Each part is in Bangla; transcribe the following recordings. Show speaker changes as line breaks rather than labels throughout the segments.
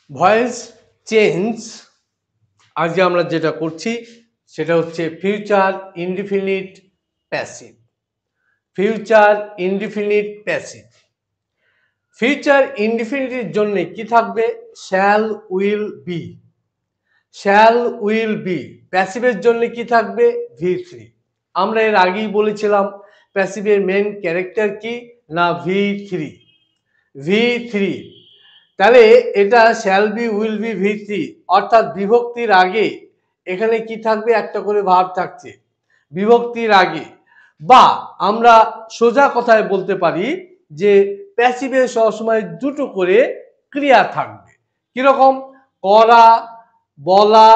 ভয়েস চেঞ্জ আজকে আমরা যেটা করছি সেটা হচ্ছে future indefinite passive. Future indefinite passive. Future ইনডিফিনিটের জন্য কি থাকবে? Shall will be. Shall will be. প্যাসিভের জন্য কি থাকবে? V3। আমরা এর আগেই বলেছিলাম প্যাসিভের মেন ক্যারেক্টার কি না V3। V3 তাহলে এটা shall be will be V3 অর্থাৎ বিভক্তির আগে এখানে কি থাকবে? একটা করে ভার্ব থাকছে বিভক্তির আগে। বা আমরা সোজা কথায় বলতে পারি যে প্যাসিভে সবসময় দুটো করে ক্রিয়া থাকবে। কিরকম? করা, বলা,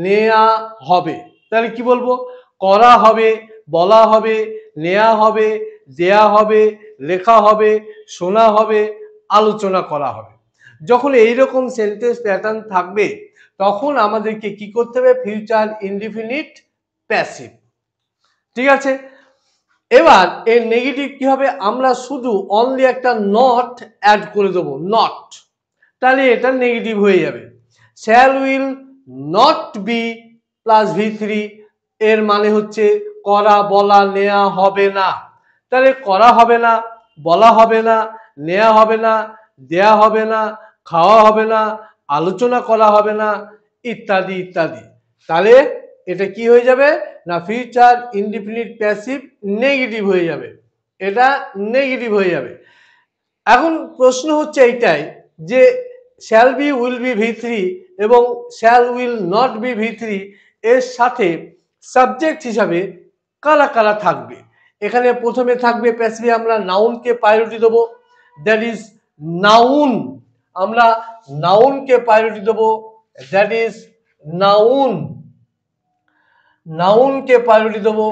নেয়া হবে। তাহলে কি বলবো? করা হবে, বলা হবে, নেয়া হবে, দেয়া হবে, লেখা হবে, শোনা হবে, আলোচনা করা হবে। যখন এইরকম সেন্টেন্স প্যাটার্ন থাকবে তখন আমাদেরকে কি করতে হবে? Future indefinite passive. ঠিক আছে, এবার এর নেগেটিভ কি হবে? আমরা শুধু অনলি একটা নট অ্যাড করে দেবো, নট। তাহলে এটা নেগেটিভ হয়ে যাবে। Shall will not be plus V3 এর মানে হচ্ছে করা, বলা, নেয়া হবে না। তাহলে করা হবে না, বলা হবে না, নেয়া হবে না, দেয়া হবে না, খাওয়া হবে না, আলোচনা করা হবে না, ইত্যাদি ইত্যাদি। তাহলে এটা কি হয়ে যাবে না ফিউচার ইনডিফিনিট প্যাসিভ নেগেটিভ হয়ে যাবে। এটা নেগেটিভ হয়ে যাবে। এখন প্রশ্ন হচ্ছে এইটাই যে shall be will be V3 এবং shall will not be V3 এর সাথে সাবজেক্ট হিসাবে কারা কারা থাকবে। এখানে প্রথমে থাকবে প্যাসিভে আমরা নাউনকে প্রায়োরিটি দেবো, দ্যাট ইজ নাউন। আমরা নাউনকে প্রায়োরিটি দেবো, দ্যাট ইজ নাউন। নাউনকে প্রায়োরিটি দেবো।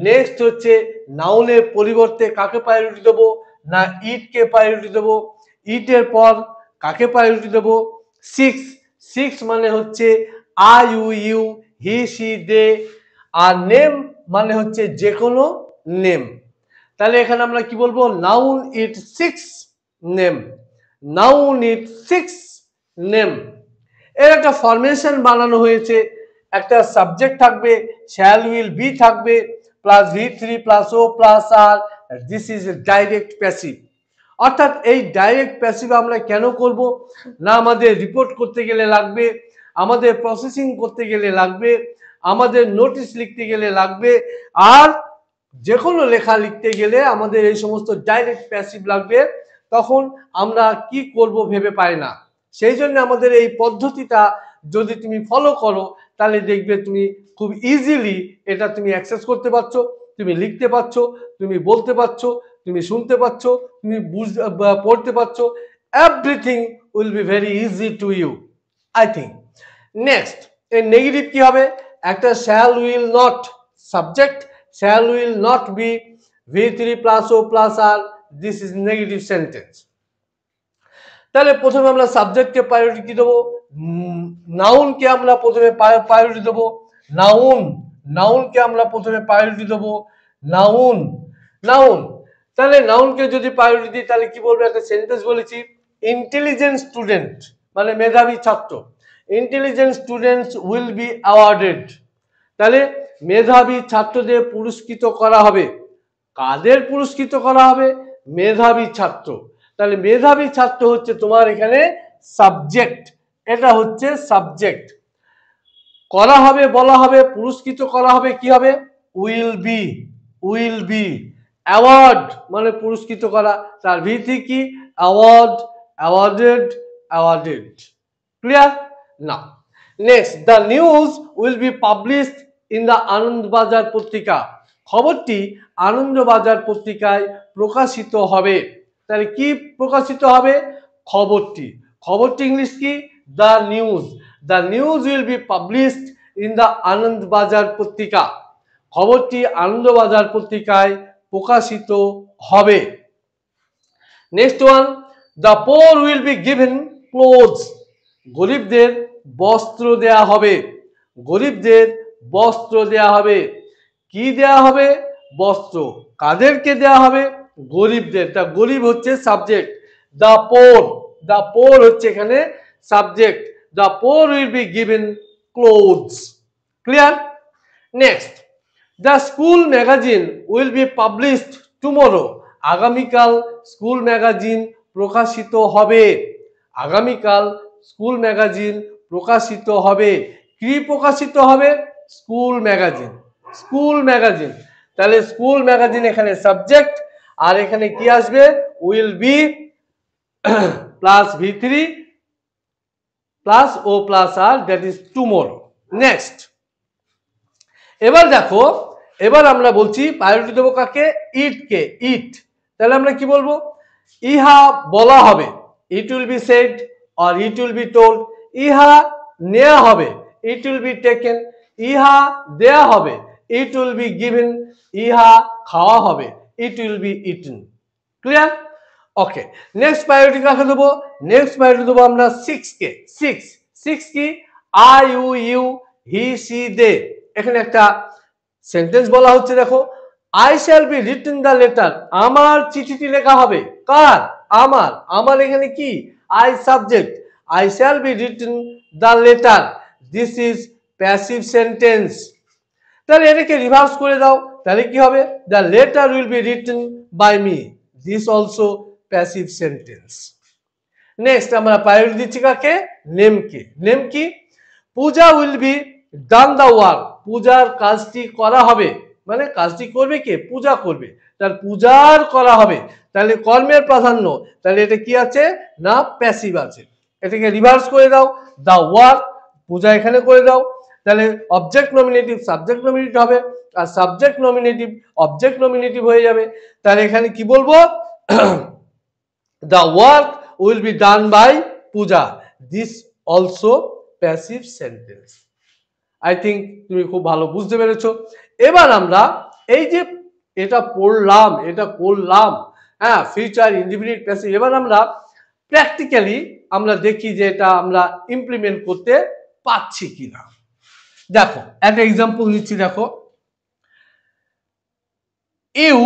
নেক্সট হচ্ছে নাউনের পরিবর্তে কাকে প্রায়োরিটি দেবো না ইটকে প্রায়োরিটি দেবো। ইটের পর কাকে প্রায়োরিটি দেবো? সিক্স। সিক্স মানে হচ্ছে I you he she they. আর নেম মানে হচ্ছে যে কোনো নেম। তাহলে এখানে আমরা কি বলবো? Noun it six name. Noun it six name. এর একটা ফরমেশন বানানো হয়েছে। একটা সাবজেক্ট থাকবে, শ্যাল উইল বি থাকবে plus V3 plus O plus R. This is a direct passive. অর্থাৎ এই ডাইরেক্ট প্যাসিভ আমরা কেন করব না? আমাদের রিপোর্ট করতে গেলে লাগবে, আমাদের প্রসেসিং করতে গেলে লাগবে, আমাদের নোটিশ লিখতে গেলে লাগবে, আর যে কোনো লেখা লিখতে গেলে আমাদের এই সমস্ত ডাইরেক্ট প্যাসিভ লাগবে। তখন আমরা কি করব ভেবে পাই না। সেই জন্য আমাদের এই পদ্ধতিটা যদি তুমি ফলো করো তাহলে দেখবে তুমি খুব ইজিলি এটা তুমি অ্যাক্সেস করতে পারছো, তুমি লিখতে পারছো, তুমি বলতে পারছো, তুমি শুনতে পাচ্ছ, তুমি পড়তে পারছো। Everything will be very easy to you, I think. Next এর নেগেটিভ কি হবে? একটা shall will not subject, shall will not be V3 plus O plus R. This is negative sentence. তাহলে প্রথমে আমরা সাবজেক্টকে প্রায়োরিটি দেবো, নাউনকে আমরা প্রথমে প্রায়োরিটি দেবো। নাউন, নাউনকে আমরা প্রথমে প্রায়োরিটি দেবো। Noun, noun. তাহলে নাউনকে যদি প্রায়োরিটি দিই তাহলে কি বলবো? একটা সেন্টেন্স বলেছি, ইন্টেলিজেন্ট স্টুডেন্ট মানে মেধাবী ছাত্র। Intelligent students will be awarded. তাহলে মেধাবী ছাত্রদের পুরস্কৃত করা হবে। কাদের পুরস্কৃত করা হবে? মেধাবী ছাত্র। তাহলে মেধাবী ছাত্র হচ্ছে তোমার এখানে সাবজেক্ট, এটা হচ্ছে সাবজেক্ট। করা হবে, বলা হবে, পুরস্কৃত করা হবে, কি হবে? Will be, will B. Award মানে পুরস্কৃত করা, তার ভিত্তি কি? Award, awarded, awarded. ক্লিয়ার? না। Next, the news will be published in the Anandabazar পত্রিকা। খবরটি আনন্দবাজার পত্রিকায় প্রকাশিত হবে। তাহলে কি প্রকাশিত হবে? খবরটি। খবরটি ইংলিশ কি? The news. The news will be published in the Anandabazar পত্রিকা। খবরটি আনন্দবাজার পত্রিকায় প্রকাশিত হবে। Next one, the poor will be given clothes. গরিবদের বস্ত্র দেয়া হবে। গরিবদের বস্ত্র দেয়া হবে। কি দেয়া হবে? বস্ত্র। কাদেরকে দেয়া হবে? গরিবদের। তা গরিব হচ্ছে subject, the poor. The poor হচ্ছে এখানে subject. The poor will be given clothes. Clear? Next, the school magazine will be published tomorrow. আগামীকাল স্কুল ম্যাগাজিন প্রকাশিত হবে। আগামীকাল স্কুল ম্যাগাজিন প্রকাশিত হবে। কি প্রকাশিত হবে? School magazine. স্কুল ম্যাগাজিন, তাহলে স্কুল ম্যাগাজিন এখানে সাবজেক্ট, আর এখানে কি আসবে? Will be plus V3 plus O plus R, that is tomorrow. Next, এবার দেখো, এবার আমরা বলছি প্রায়োরিটি দেবো কাকে? ইট কে। ইট, তাহলে আমরা কি বলবো? ইহা বলা হবে, it will be shed or it will be told. ইহা নেওয়া হবে, ইট উইল বি টেকেন। ইহা দেয়া হবে, ইট উইল বি গিভেন। ইহা খাওয়া হবে, it will be eaten. Clear? Okay, next priority কাকে দেবো? নেক্সট প্রায়োরিটি দেবো আমরা 6 কে। 6 কি? I, you, he, she, they. এখানে একটা সেন্টেন্স বলা হচ্ছে, দেখো, I shall be written the letter. আমার চিঠিটি লেখা হবে। কার? আমার। আমার এখানে কি? I subject. I shall be written the letter, this is passive sentence. তাহলে এটাকে রিভার্স করে দাও, তাহলে কি হবে? The letter will be written by me, this also passive sentence. Next আমরা প্রায়োরিটি দিচ্ছি কাকে? নেমকে। নেম কি? পূজা will be done the work. পূজার কাজটি করা হবে, মানে কাজটি করবে কে? পূজা করবে, তার পূজার করা হবে। তাহলে কর্মের প্রাধান্য, তাহলে এটা কি আছে? না প্যাসিভ আছে। এটাকে রিভার্স করে দাও, দ্য ওয়ার্ক, পূজা এখানে করে দাও, তাহলে অবজেক্ট নমিনেটিভ সাবজেক্ট নমিনেটিভ হবে, আর সাবজেক্ট নমিনেটিভ অবজেক্ট নমিনেটিভ হয়ে যাবে। তাহলে এখানে কি বলবো? The work will be done by Puja, this also passive sentence. I think তুমি খুব ভালো বুঝতে পেরেছো। এবার আমরা এই যে এটা পড়লাম, এটা করলাম, হ্যাঁ, ফিউচার ইনডিফিনিট প্যাসিভ, এবার আমরা প্র্যাকটিক্যালি আমরা দেখি যে এটা আমরা ইমপ্লিমেন্ট করতে পারছি কিনা। দেখো একটা এক্সাম্পল নিচ্ছি, দেখো, you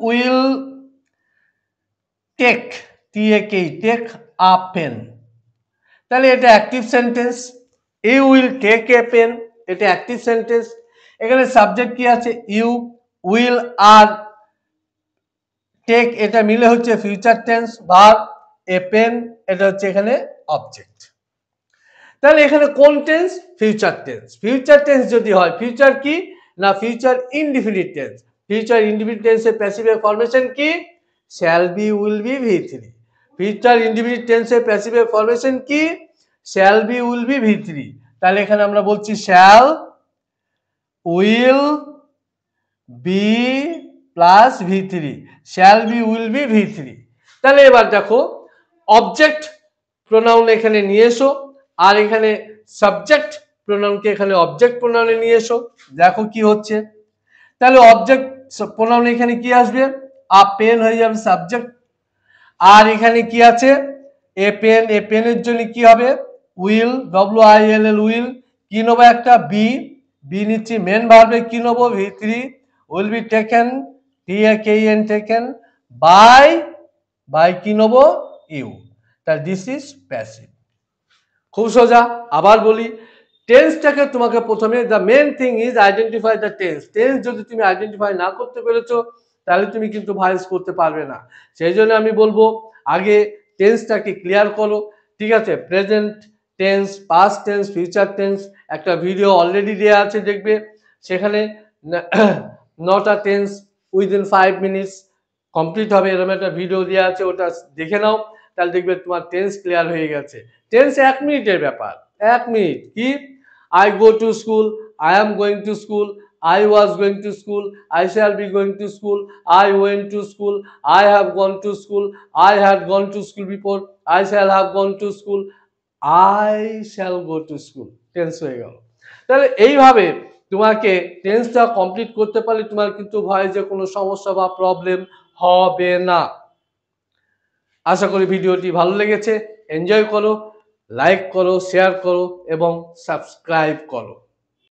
will take, take a pen, তাহলে এটা active sentence. You will take a pen, এটা অ্যাক্টিভ সেন্টেন্স। এখানে সাবজেক্ট কি আছে? ইউ, উইল আর টেক, এটা মিলে হচ্ছে future tense. Verb a pen, এটা হচ্ছে এখানে অবজেক্ট। তাহলে এখানে কোন tense? Future tense. Future tense যদি হয়, ফিউচার কি না future indefinite tense. Future indefinite টেন্সের প্যাসিভের ফরমেশন কি? Shall be, will be, V3। Future indefinite টেন্সের প্যাসিভের ফরমেশন কি? Shall be, will be, V3। তাহলে এখানে আমরা বলছি shall, will be plus V3, shall be, will be, V3। তাহলে এবার দেখো অবজেক্ট প্রোনাউন এখানে নিয়ে এসো, আর এখানে সাবজেক্ট প্রোনাউনকে এখানে অবজেক্ট প্রোনাউনে নিয়ে এসো, দেখো কি হচ্ছে। তাহলে অবজেক্ট প্রোনাউন এখানে কি আসবে? আ পেন হয়ে যাবে সাবজেক্ট, আর এখানে কি আছে? A pen. এ পেনের জন্য কি হবে? Will, WILL, will. কি নেবো? একটা বি, নিচ্ছি। মেন ভার্বে কি নেবো? V3, will be taken, TAKEN, taken by কি নেবো? ইউ। তাহলে দিস ইজ প্যাসিভ। খুব সোজা। আবার বলি, টেন্সটাকে তোমাকে প্রথমে, the main thing is identify the tense. Tense যদি তুমি আইডেন্টিফাই না করতে পেরেছো, তাহলে তুমি কিন্তু ভয়েস করতে পারবে না। সেই জন্য আমি বলবো আগে টেন্সটাকে ক্লিয়ার করো, ঠিক আছে? Present tense, past tense, future tense, একটা ভিডিও অলরেডি দেওয়া আছে, দেখবে সেখানে 9টা টেন্স উইদিন 5 মিনিটস কমপ্লিট হবে, এরকম একটা ভিডিও দেওয়া আছে, ওটা দেখে নাও, তাহলে দেখবে তোমার টেন্স ক্লিয়ার হয়ে গেছে। টেন্স 1 মিনিটের ব্যাপার, 1 মিনিট। কি? I go to school, I am going to school, I was going to school, I shall be going to school, I went to school, I have gone to school, I had gone to school before, I shall have gone to school, I shall go to school। Tense হয়ে গেল। তাহলে এইভাবে তোমাকে টেন্সটা কমপ্লিট করতে পারলে তোমার কিন্তু ভয়েসে কোনো সমস্যা বা প্রবলেম হবে না। আশা করি ভিডিওটি ভালো লেগেছে। এনজয় করো, লাইক করো, শেয়ার করো এবং সাবস্ক্রাইব করো।